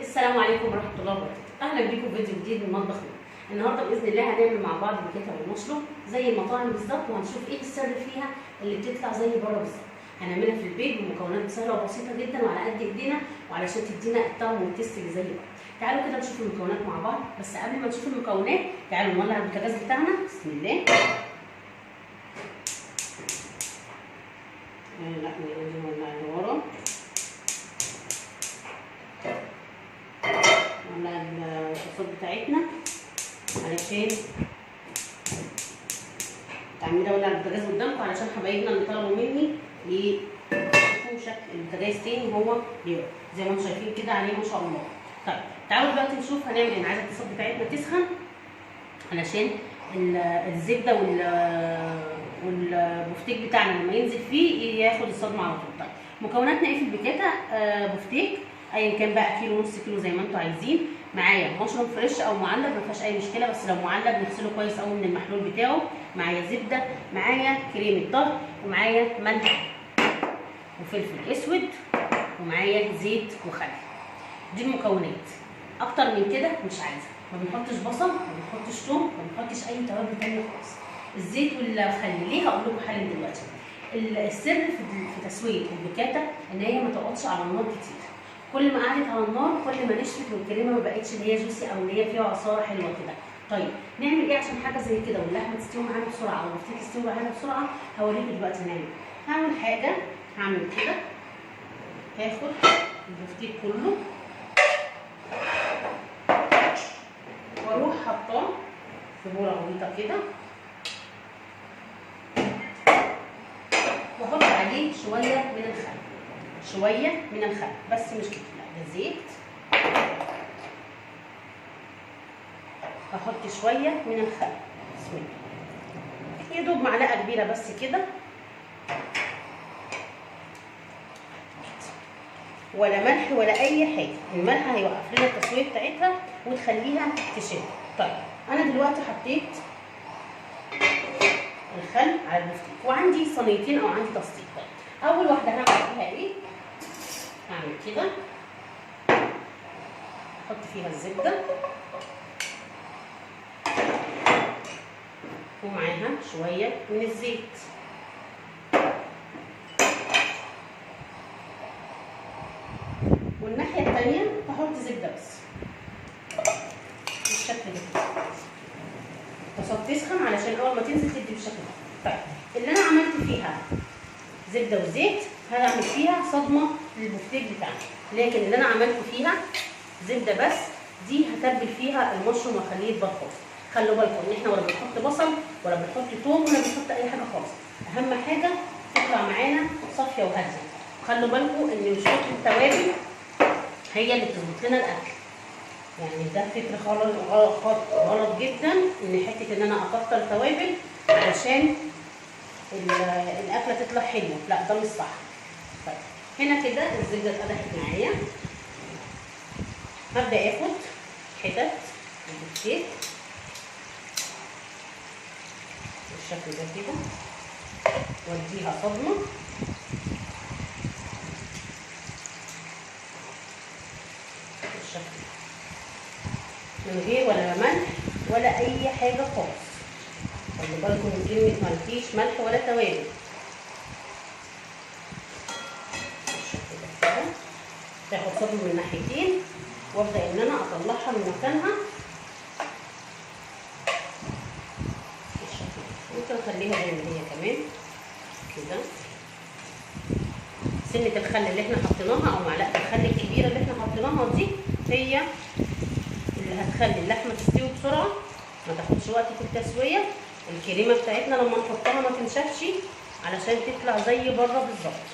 السلام عليكم ورحمه الله وبركاته. اهلا بيكم في فيديو جديد من مطبخ نور. النهارده باذن الله هنعمل مع بعض البيكاتا بالمشروم زي المطاعم بالظبط، وهنشوف ايه السر فيها اللي بتطلع زي بره بالظبط. هنعملها في البيت بمكونات سهله وبسيطه جدا وعلى قد ايدينا، وعلشان تدينا الطعم والتيست اللي زي بعض. تعالوا كده نشوف المكونات مع بعض، بس قبل ما نشوف المكونات تعالوا نولع البوتاجاز بتاعنا. بسم الله. لا نولع ورا. نولع الصوصات بتاعتنا علشان تعملي اولع البوتاجاز قدامكم، علشان حبايبنا اللي طلبوا مني يشوفوا شكل البوتاجاز تاني هو بيبقى زي ما انتم شايفين كده عليه ما شاء الله. طيب تعالوا دلوقتي نشوف هنعمل ايه. انا عايزه الصوصات بتاعتنا تسخن علشان الزبده والبفتيك بتاعنا لما ينزل فيه ياخد الصدمه على طول. طيب مكوناتنا ايه في البيكاتا؟ بفتيك ايا كان بقى، كيلو نص كيلو زي ما انتم عايزين. معايا مشروم فريش او معلب ما فيهاش اي مشكله، بس لو معلب نغسله كويس قوي من المحلول بتاعه. معايا زبده، معايا كريمه طهي، ومعايا ملح وفلفل اسود، ومعايا زيت وخل. دي المكونات. اكتر من كده مش عايزه. ما بنحطش بصل، ما بنحطش ثوم، ما بنحطش اي توابل تانيه خالص. الزيت والخل ليه هقول لكم حالا دلوقتي. السر في تسويه البيكاتا ان هي ما تقعدش على النار كتير. كل ما قعدت على النار كل ما نشفت والكريمه ما بقتش اللي هي جوسي او اللي هي فيها عصاره حلوه كده. طيب نعمل ايه عشان حاجه زي كده واللحمه تستوي معانا بسرعه والبفتيك يستوي معانا بسرعه؟ هوريكم دلوقتي هنعمل ايه. هعمل حاجه، هعمل كده، هاخد البفتيك كله واروح حاطاه في بوله غويطه كده، واحط عليه شويه من الخل. شويه من الخل بس مش كتير، لا ده زيت. هحط شويه من الخل، بسم الله، يا دوب معلقه كبيره بس كده، ولا ملح ولا اي حاجه. الملح هيوقف لنا التسويه بتاعتها وتخليها تشد. طيب انا دلوقتي حطيت الخل على البفتيك وعندي صينيتين او عندي تصطيق. طيب اول واحده هعمل فيها ايه؟ هعمل كده، احط فيها الزبده ومعاها شويه من الزيت، والناحيه الثانيه هحط زبده بس بالشكل ده. الطاسه تسخن علشان اول ما تنزل تدي بالشكل ده. طيب اللي انا عملت فيها زبده وزيت هعمل فيها صدمه للبفتيك بتاعنا، لكن اللي انا عملت فيها زبده بس دي هتبل فيها المشروم واخليه يدبل خالص. خلوا بالكم ان احنا ولا بنحط بصل ولا بنحط ثوم ولا بنحط اي حاجه خالص. اهم حاجه تطلع معانا صافيه وهاديه. خلوا بالكم ان مش كتر التوابل هي اللي بتظبط لنا الاكل. يعني ده فكر غلط جدا، ان حته ان انا اكتر توابل علشان الاكله تطلع حلوه، لا ده مش صح. طيب هنا كده الزبده اتقدحت معايا، هبدا اخد حتت البفتيك بالشكل ده كده واديها صدمه بالشكل ده من غير ولا ملح ولا اي حاجه خالص. خلي بالكم من كلمه مفيش ملح ولا توابل. بالشكل ده كده تاخد صدمه من ناحيتين وابدا ان انا اطلعها من مكانها بالشكل ده. ممكن اخليها زي ما هي كمان كده. سنه الخل اللي احنا حطيناها او معلقه الخل الكبيره اللي احنا حطيناها دي هي اللي هتخلي اللحمه تستوي بسرعه، ما تاخدش وقت في التسويه. الكريمه بتاعتنا لما نحطها ما تنشفش علشان تطلع زي بره بالظبط.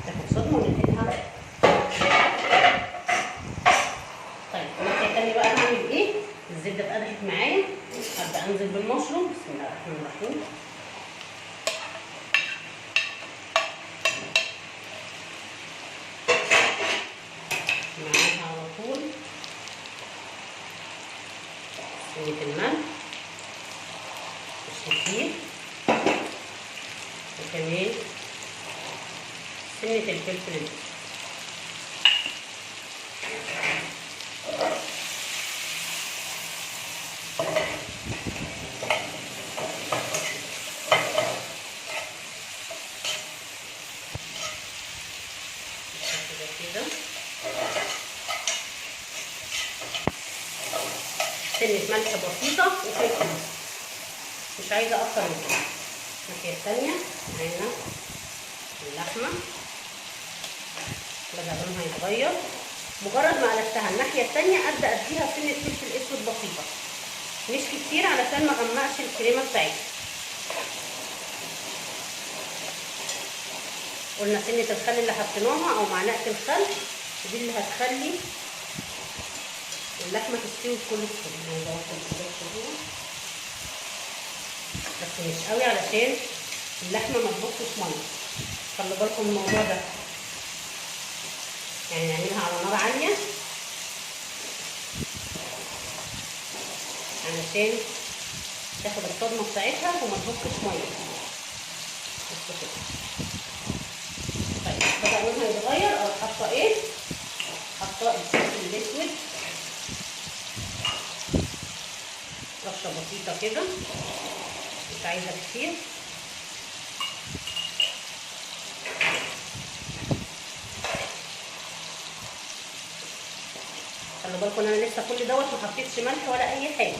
تاخد صدمه وننقلها. طيب الناحيه الثانيه بقى هعمل ايه؟ الزبده اتقدحت معايا، هبدا انزل بالمشروم. بسم الله الرحمن الرحيم. معاها على طول شويه الملح مش كتير، وكمان سنة الفلفل الاسود. كده سنة ملح بسيطة وفلفل، مش عايزة اكتر من كده. الناحية التانية معانا اللحمة بدأ لونها يتغير، مجرد ما قلبتها الناحية التانية ابدأ اديها سنة فلفل اسود بسيطة، مش كتير علشان ما اغمقش الكريمة بتاعتها. قلنا سنة الخل اللي حطيناها او معلقة الخل دي اللي هتخلي اللحمة تستوي بكل سهولة. بس مش قوي علشان اللحمة ما تبصش مية، خلي بالكم من الموضوع ده. يعني نعملها على نار عالية علشان تاخد الصدمة بتاعتها وما تبصش مية. بس كده. طيب بدأ لونها يتغير، او حاطة ايه؟ حاطة الفلفل الاسود رشة بسيطة كده، مش عايزة كتير. خلي بالكم انا لسه كل دوت ما حطيتش ملح ولا اي حاجة.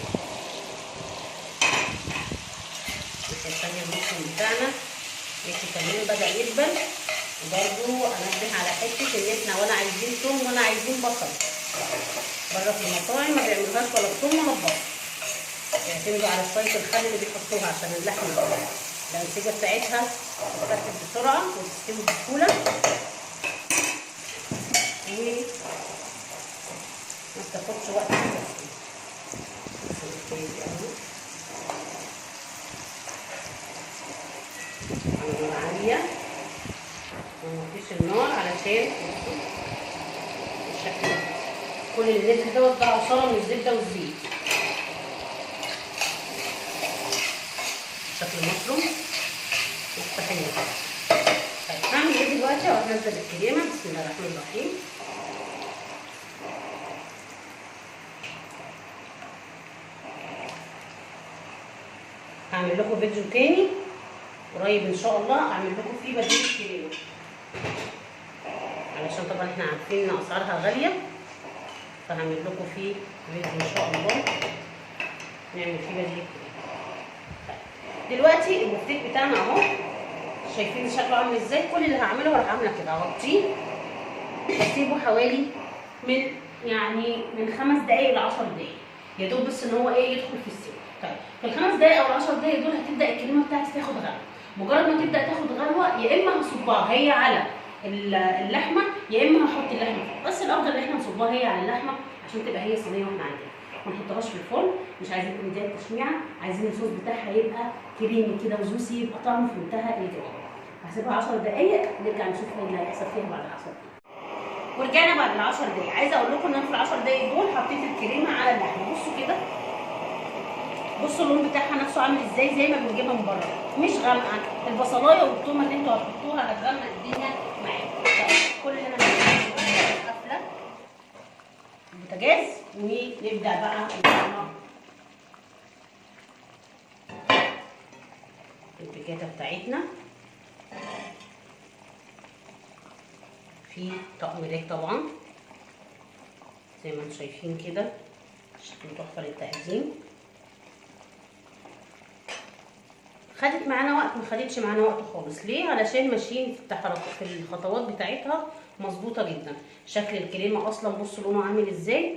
الناحية التانية المصر بتاعنا ماشي كمان بدأ يدبل، وبرده انبه على حتة ان احنا ولا عايزين توم ولا عايزين بصل. بره في المطاعم ما بيعملوهاش ولا الثوم ولا البصل، يعتمدوا على شوية الخل اللي بيحطوها عشان اللحمة الأنسجة بتاعتها تتفتت بسرعة وتستوي بسهولة وما بتاخدش وقت في التسوية. على نار عالية ومفيش النار علشان الشكل ده. كل اللي نزل دوت ده عصارة من الزبدة والزيت. شكل مفروم مستحيل. طيب هعمل ايه دلوقتي؟ هنزل الكريمه. بسم الله الرحمن الرحيم. هعمل لكم فيديو تاني قريب ان شاء الله، اعمل لكم فيه بديل الكريمه، علشان طبعا احنا عارفين ان اسعارها غاليه، فهعمل لكم فيه فيديو ان شاء الله نعمل فيه بديل الكريمه. دلوقتي البفتيك بتاعنا اهو، شايفين شكله عامل ازاي؟ كل اللي هعمله هروح عامله كده، اغطيه واسيبه حوالي من 5 دقايق ل 10 دقايق، يا دوب بس ان هو ايه يدخل في السوا. طيب في ال5 دقايق او ال10 دقايق دول هتبدا الكريمه بتاعتي تاخد غلوه. مجرد ما تبدا تاخد غلوه يا اما هصبها هي على اللحمه يا اما هحط اللحمه فيها، بس الافضل ان احنا نصبها هي على اللحمه عشان تبقى هي صينيه واحنا عايزينها. ما نحطهاش في الفرن، مش عايزين كمية التشميعه، عايزين الصوص بتاعها يبقى كريمي كده وجوسي، يبقى طعمه في منتهى الجمال. هسيبها 10 دقايق نرجع نشوف ايه اللي هيحصل فيها بعد 10 دقايق. ورجعنا بعد ال10 دقايق. عايزه اقول لكم ان انا في ال10 دقايق دول حطيت الكريمه على اللحمه. بصوا كده، بصوا اللون بتاعها نفسه عامل ازاي، زي ما بنجيبها من بره، مش غامقه. البصلايه والثومه اللي انتوا هتحطوها هتغمق الدنيا معاكم. كل اللي انا بعمله قافله البوتاجاز ونبدا بقى البيكاتا بتاعتنا. في طقم ريك طبعا زي ما انتم شايفين كده، شكله تحفه للتقديم. خدت معانا وقت؟ ما خدتش معانا وقت خالص. ليه؟ علشان ماشيين في الخطوات بتاعتها مظبوطه جدا. شكل الكريمه اصلا بصوا لونه عامل ازاي،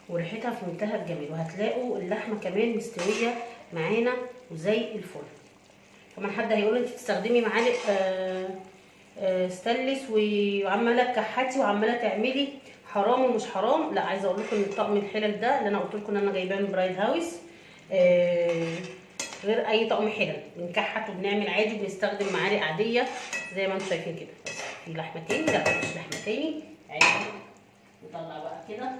وريحتها في منتهى الجمال، وهتلاقوا اللحمه كمان مستويه معانا وزي الفل. طبعا حد هيقول انت بتستخدمي معالق ستانلس وعماله تكحتي وعماله تعملي، حرام ومش حرام؟ لا، عايزه اقول لكم ان الطقم الحلل ده اللي انا قلت لكم ان انا جايباه من برايد هاوس غير اي طقم حلل، بنكحت وبنعمل عادي، بنستخدم معالق عاديه زي ما انتم شايفين كده. بس في لحمه تاني، لا مش لحمه تاني عادي. نطلع بقى كده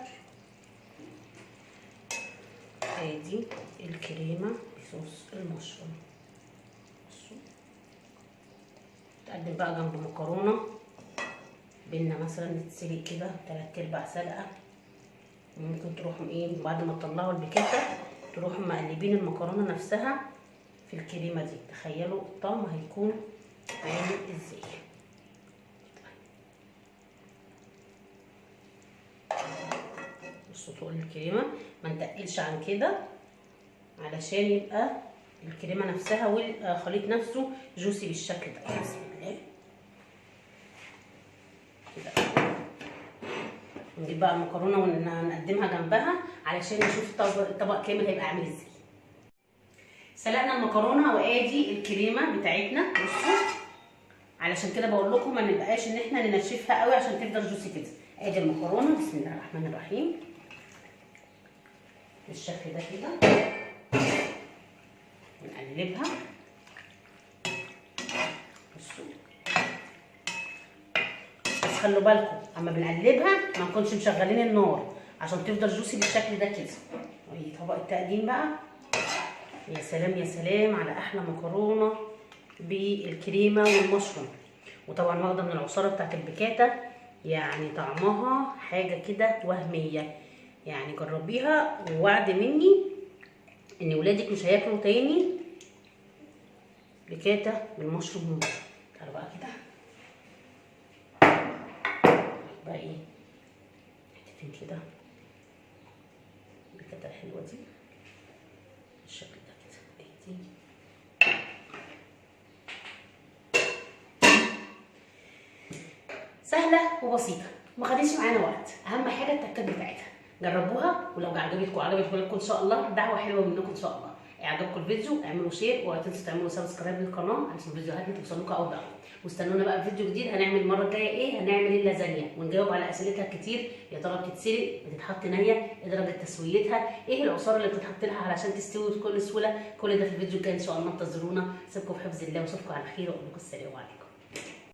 ادي الكريمه بصوص المشروم. بصوا تقدم بقى جنب مكرونه بينا مثلا تتسلق كده 3/4 سلقه. ممكن تروحوا ايه بعد ما تطلعوا البيكاتا تروحوا مقلبين المكرونه نفسها في الكريمه دي. تخيلوا الطعم هيكون عامل ازاي. بصوا تقول الكريمه ما نتقلش عن كده علشان يبقى الكريمه نفسها والخليط نفسه جوسي بالشكل ده. بسم الله كده. نجيب بقى المكرونه ونقدمها جنبها علشان نشوف الطبق كامل هيبقى عامل ازاي. سلقنا المكرونه وادي الكريمه بتاعتنا. بصوا علشان كده بقول لكم ما نبقاش ان احنا ننشفها قوي عشان تفضل جوسي كده. ادي المكرونه بسم الله الرحمن الرحيم بالشكل ده كده. ونقلبها. بصوا بس خلوا بالكم اما بنقلبها ما نكونش مشغلين النار عشان تفضل جوسي بالشكل ده كده. طبق التقديم بقى. يا سلام يا سلام على احلى مكرونه بالكريمه والمشروم. وطبعا واخده من العصاره بتاعت البيكاتا يعني طعمها حاجه كده وهميه. يعني جربيها ووعد مني ان ولادك مش هياكلوا تاني بيكاتا بالمشروم والمشروم. تعالوا بقى كده بقى ايه حتتين كده البيكاتا الحلوه دي بالشكل ده كده. اهدي سهله وبسيطه ما خدتش معانا وقت. اهم حاجه التكات بتاعتها. جربوها ولو عجبتكم ولادكم ان شاء الله دعوه حلوه منكم ان شاء الله. عجبكم الفيديو اعملوا شير ولا تنسوا تعملوا سبسكرايب للقناه علشان فيديوهاتنا توصلكم اول باول. واستنونا بقى في فيديو جديد. هنعمل المره الجايه ايه؟ هنعمل اللازانيا ونجاوب على اسئلتها كتير. يا ترى بتتسلق بتتحط نيه؟ ايه درجه تسويتها؟ ايه العصاره اللي بتتحط لها علشان تستوي بكل سهوله؟ كل ده في الفيديو الجاي ان شاء الله. انتظرونا. سيبكم في حفظ الله واشوفكم على خير واقول لكم السلام عليكم.